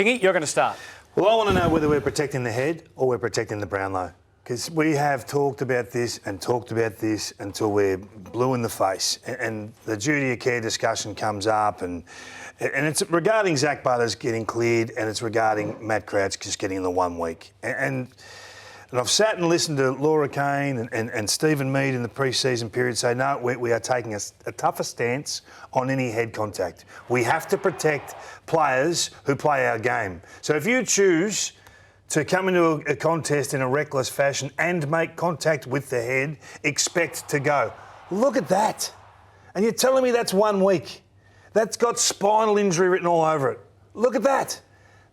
Kingy, you're going to start. Well, I want to know whether we're protecting the head or we're protecting the Brownlow. Because we have talked about this until we're blue in the face. And the duty of care discussion comes up and it's regarding Zach Butters getting cleared and it's regarding Matt Crouch just getting the 1 week. And I've sat and listened to Laura Kane and Stephen Mead in the pre-season period say, no, we are taking a tougher stance on any head contact. We have to protect players who play our game. So if you choose to come into a contest in a reckless fashion and make contact with the head, expect to go. Look at that. And you're telling me that's 1 week. That's got spinal injury written all over it. Look at that.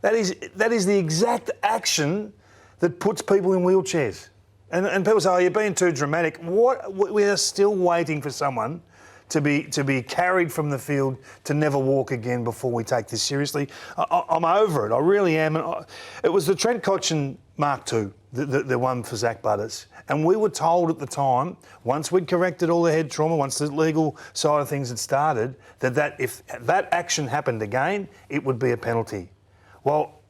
That is the exact action that puts people in wheelchairs. And people say, oh, you're being too dramatic. We are still waiting for someone to be carried from the field to never walk again before we take this seriously. I'm over it. I really am. It was the Trent Cotchin Mark II, the one for Zach Butters. And we were told at the time, once we'd corrected all the head trauma, once the legal side of things had started, that if that action happened again, it would be a penalty. Well,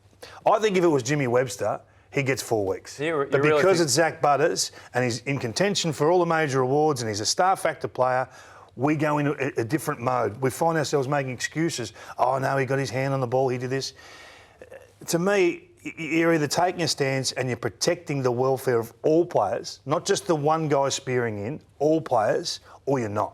I think if it was Jimmy Webster, he gets 4 weeks. But because it's Zach Butters and he's in contention for all the major awards and he's a star factor player, we go into a different mode. We find ourselves making excuses. Oh, no, he got his hand on the ball, he did this. To me, you're either taking a stance and you're protecting the welfare of all players, not just the one guy spearing in, all players, or you're not.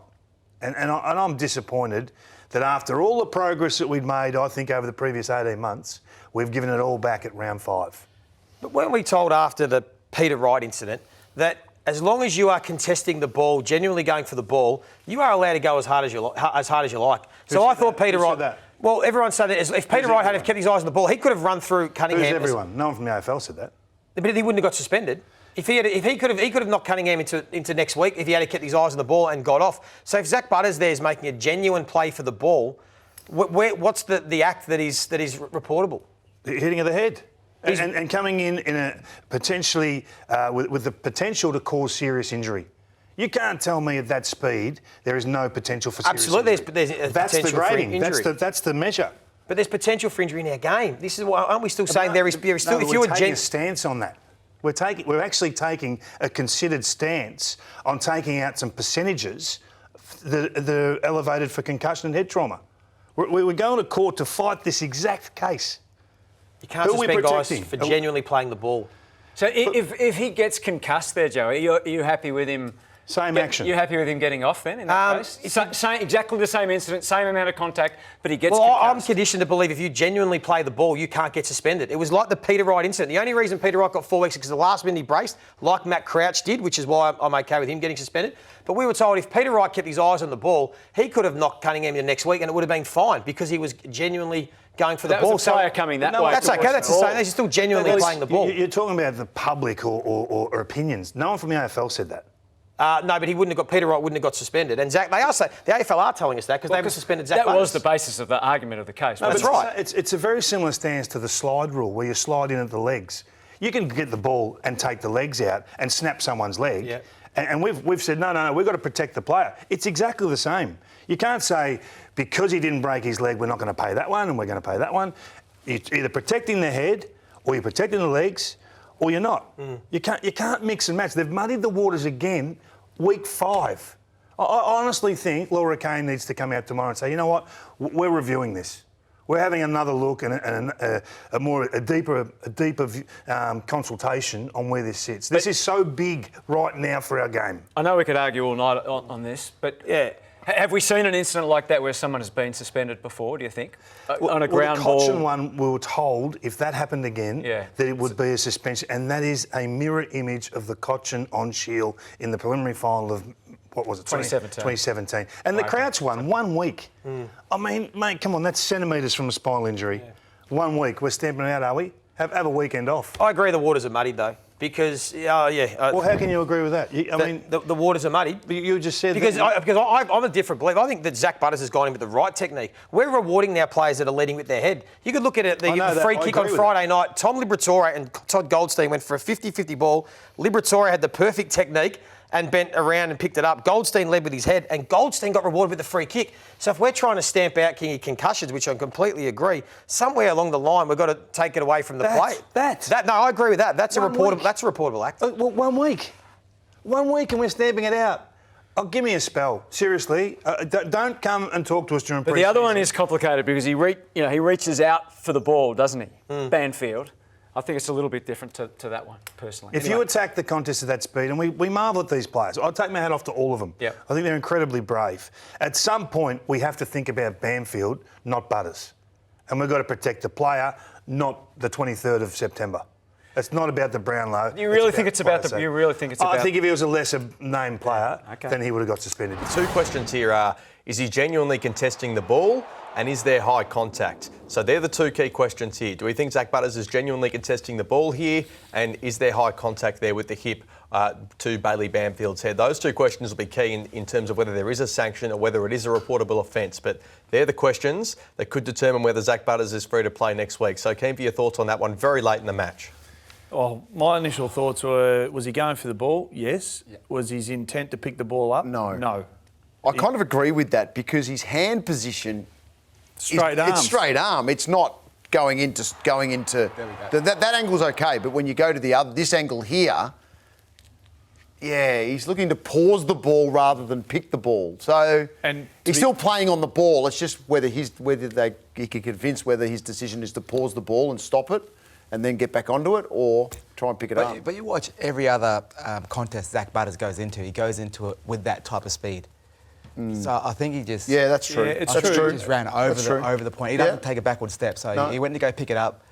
And I'm disappointed that after all the progress that we'd made, I think, over the previous 18 months, we've given it all back at round 5. But weren't we told after the Peter Wright incident that as long as you are contesting the ball, genuinely going for the ball, you are allowed to go as hard as you like. So I thought Peter Wright. Well, everyone said that if Peter Wright had kept his eyes on the ball, he could have run through Cunningham. Who's everyone? No one from the AFL said that. But he wouldn't have got suspended. He could have knocked Cunningham into next week if he had kept his eyes on the ball and got off. So if Zach Butters there is making a genuine play for the ball, what's the act that is reportable? The hitting of the head. And coming in a potentially with the potential to cause serious injury. You can't tell me at that speed there is no potential for serious injury. Absolutely, there's that's potential the grading. for injury. That's the measure. But there's potential for injury in our game. This is why aren't we still saying there is still? No, we're taking a stance on that. We're actually taking a considered stance on taking out some percentages that are elevated for concussion and head trauma. We're going to court to fight this exact case. You can't suspend guys for genuinely playing the ball. So if he gets concussed there, Joey, are you happy with him? Same action. You're happy with him getting off then in that case? Exactly the same incident, same amount of contact, but he gets concussed. I'm conditioned to believe if you genuinely play the ball, you can't get suspended. It was like the Peter Wright incident. The only reason Peter Wright got 4 weeks is because the last minute he braced, like Matt Crouch did, which is why I'm okay with him getting suspended. But we were told if Peter Wright kept his eyes on the ball, he could have knocked Cunningham in the next week and it would have been fine because he was genuinely going for the ball. That was a player coming that way. That's okay. That's the same. He's still genuinely playing the ball. You're talking about the public or opinions. No one from the AFL said that. No, but Peter Wright wouldn't have got suspended. And Zach, the AFL are telling us that because they haven't suspended Zach Butters. That was the basis of the argument of the case. No, that's right. It's a very similar stance to the slide rule where you slide in at the legs. You can get the ball and take the legs out and snap someone's leg. Yeah. And we've said, no, we've got to protect the player. It's exactly the same. You can't say, because he didn't break his leg, we're not going to pay that one and we're going to pay that one. You're either protecting the head or you're protecting the legs or you're not. You can't mix and match. They've muddied the waters again week 5. I honestly think Laura Kane needs to come out tomorrow and say, you know what, we're reviewing this. We're having another look and a deeper consultation on where this sits. This is so big right now for our game. I know we could argue all night on this, but yeah, have we seen an incident like that where someone has been suspended before, do you think? On a ground ball? The Cotchin one, we were told, if that happened again, that it would be a suspension. And that is a mirror image of the Cotchin on Shield in the preliminary final of, what was it? 2017. And the Crouch one, 1 week. I mean, mate, come on, that's centimetres from a spinal injury. 1 week. We're stamping it out, are we? Have a weekend off. I agree the waters are muddied, though. Because, well, how can you agree with that? The waters are muddied. But you just said because I'm a different believer. I think that Zach Butters has gone in with the right technique. We're rewarding now players that are leading with their head. You could look at it, the free kick on Friday night. Tom Liberatore and Todd Goldstein went for a 50-50 ball. Liberatore had the perfect technique. and bent around and picked it up. Goldstein led with his head, and Goldstein got rewarded with the free kick. So if we're trying to stamp out Kingy concussions, which I completely agree, somewhere along the line we've got to take it away from the play. No, I agree with that. That's a reportable act. Well, 1 week. 1 week and we're stamping it out. Oh, give me a spell. Seriously. Don't come and talk to us during But the other one is complicated because he reaches out for the ball, doesn't he? Banfield. I think it's a little bit different to that one, personally. If you attack the contest at that speed, and we marvel at these players, I'll take my hat off to all of them. Yep. I think they're incredibly brave. At some point, we have to think about Banfield, not Butters. And we've got to protect the player, not the 23rd of September. It's not about the Brownlow. You really think it's about the? You really think it's about? I think if he was a lesser named player, then he would have got suspended. Two questions here are, is he genuinely contesting the ball and is there high contact? So they're the two key questions here. Do we think Zach Butters is genuinely contesting the ball here and is there high contact there with the hip to Bailey Banfield's head? Those two questions will be key in terms of whether there is a sanction or whether it is a reportable offence. But they're the questions that could determine whether Zach Butters is free to play next week. So keen for your thoughts on that one very late in the match. Oh, my initial thoughts were, was he going for the ball? Yes. Yeah. Was his intent to pick the ball up? No. No. I kind of agree with that because his hand position straight arm. It's straight arm. It's not going into that angle's okay, but when you go to this angle here, yeah, he's looking to pause the ball rather than pick the ball. So he's still playing on the ball. It's just whether he can convince whether his decision is to pause the ball and stop it and then get back onto it or try and pick it up. But you watch every other contest Zach Butters goes into. He goes into it with that type of speed. So I think he just... Yeah, that's true. Yeah, that's true. He just ran over the point. He doesn't take a backward step. So he went to go pick it up.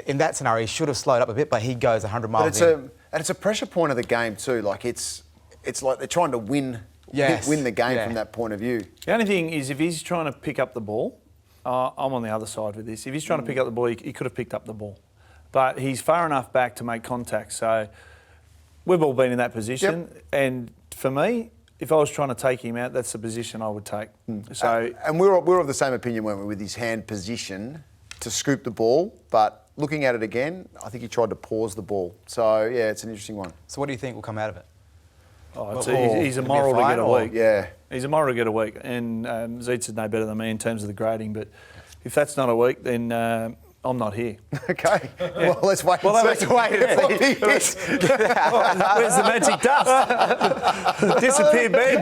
In that scenario, he should have slowed up a bit, but he goes 100 miles and it's a pressure point of the game too. Like it's like they're trying to win the game from that point of view. The only thing is if he's trying to pick up the ball, I'm on the other side with this. If he's trying to pick up the ball, he could have picked up the ball. But he's far enough back to make contact. So we've all been in that position. Yep. And for me, if I was trying to take him out, that's the position I would take. So and we're of the same opinion, weren't we, with his hand position to scoop the ball. But looking at it again, I think he tried to pause the ball. So, yeah, it's an interesting one. So what do you think will come out of it? He's a moral to get a week. Yeah. He's a moral to get a week. And Zeitz is no better than me in terms of the grading. But if that's not a week, then... I'm not here. Okay. Well, let's wait. Let's wait and see. Where's the magic dust? Disappear, Ben.